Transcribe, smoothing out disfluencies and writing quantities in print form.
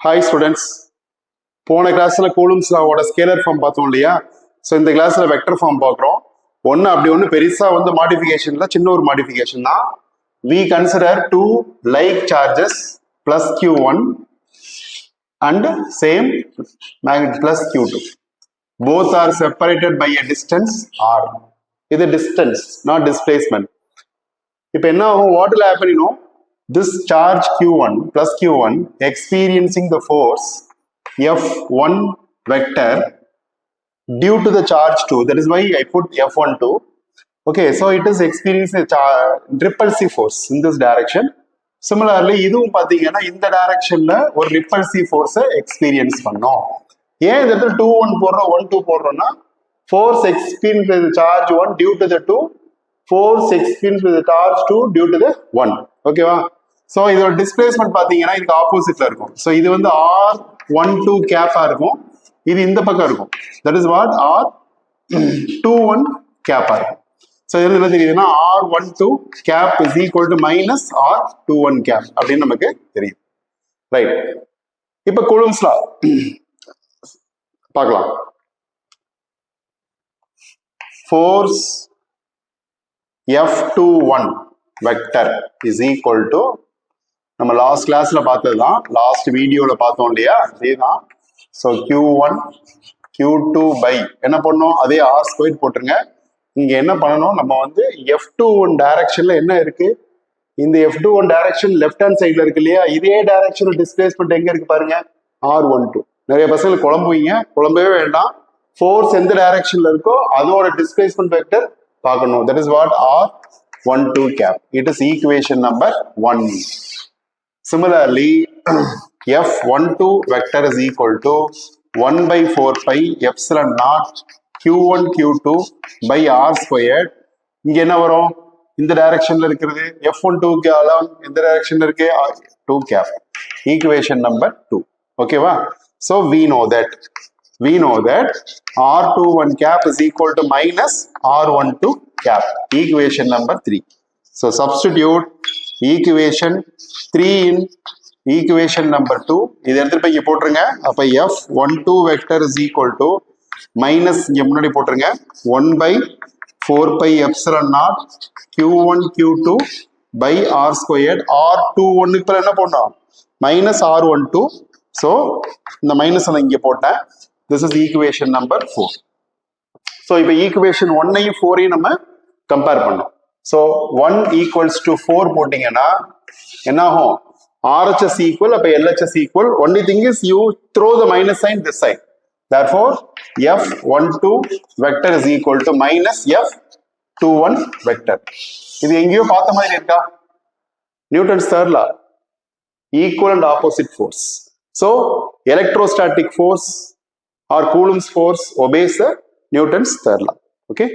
Hi students. போன கிளாஸ்ல Coulomb's லாவோட scalar form பார்த்தோம் இல்லையா? ஸோ இந்த கிளாஸ்ல வெக்டர் ஃபார்ம் பார்க்குறோம். ஒன்று பெருசா மாடிஃபிகேஷன்ல சின்ன ஒரு மாடிஃபிகேஷன் தான். We consider two like charges plus q1 and same magnitude plus q2. Both are separated by a distance r. இது distance, not displacement. இப்போ என்ன ஆகும்? What will happen? You know, this charge q1 plus q1 experiencing the force f1 vector due to the charge 2. That is why I put f12. Okay, so it is experiencing a repulsive force in this direction. Similarly, இதுவும் பாத்தீங்கன்னா இந்த டைரக்ஷன்ல ஒரு repulsive force experience பண்ணோம். ஏன் இந்த இடத்துல 2 1 போடுறோம் 1 2 போடுறோம்னா force experienced with the charge 1 due to the 2, force experienced with the charge 2 due to the 1. ஓகேவா? ஸோ இதோட டிஸ்பிளேஸ்மெண்ட் பாத்தீங்கன்னா இதுக்கு ஆப்போசிட்ல இருக்கும். ஸோ இது r12 கேப்பா இருக்கும், இது இந்த பக்கம் இருக்கும். தட் இஸ் வாட் r21 கேப்பா இருக்கும். ஸோ இது என்ன தெரியுதுன்னா r12 cap is equal to minus r21 cap அப்படின்னு நமக்கு தெரியும். ரைட், இப்ப கூலும்ஸ் லா பார்க்கலாம். Force f21 vector is equal to நம்ம லாஸ்ட் கிளாஸ்ல பார்த்ததுதான், லாஸ்ட் வீடியோல பார்த்தோம் இல்லையா, அதேதான். ஸோ q1 q2 பை என்ன பண்ணோம், அதே r² போட்டுருங்க. இங்க என்ன பண்ணணும், நம்ம f21 டைரக்ஷன்ல என்ன இருக்கு, இந்த f21 டைரக்ஷன் லெஃப்ட் ஹேண்ட் சைட்ல இருக்கு இல்லையா, இதே டைரக்ஷன் டிஸ்பிளேஸ்மெண்ட் எங்க இருக்கு பாருங்க, r12. நிறைய பசங்க குழம்பவே வேண்டாம். ஃபோர்ஸ் எந்த டைரக்ஷன்ல இருக்கோ அதோட டிஸ்பிளேஸ்மெண்ட் வெக்டர் பார்க்கணும். That is what r12 cap. It is equation number 1. Similarly, f12 vector is equal to 1 by 4 pi epsilon naught q1 q2 by r squared. இங்க என்ன வரும், இந்த டைரக்ஷன்ல இருக்கிறது f12 க்கு அலாங் இந்த டைரக்ஷன்ல இருக்கு 2 cap. Equation number 2. ஓகேவா? So we know that r21 cap is equal to minus r12 cap. Equation number 3. So substitute equation 3 in equation number 2. இது எடுத்துட்டு போய் இங்க போட்டுருங்க. அப்ப f12 vector is equal to minus இங்க முன்னாடி போட்டுருங்க 1 by 4 pi epsilon naught q1 q2 by r squared. r21 க்கு என்ன போடணும், minus r12. so இந்த மைனஸ் இங்க போட்டேன். this is equation number 4. so இப்போ equation 1 ஐயும் 4 ஐயும் நம்ம கம்பேர் பண்ணோம். so 1 equals to 4 போட்டீங்கன்னா என்ன ஆகும், RHS equal, அப்ப LHS equal. only thing is you throw the minus sign this side. therefore f12 vector is equal to minus f21 vector. இது எங்கேயோ பார்த்த மாதிரி இருக்கா, Newton's third law, equal and opposite force. so electrostatic force or Coulomb's force obeys the Newton's third law. Okay.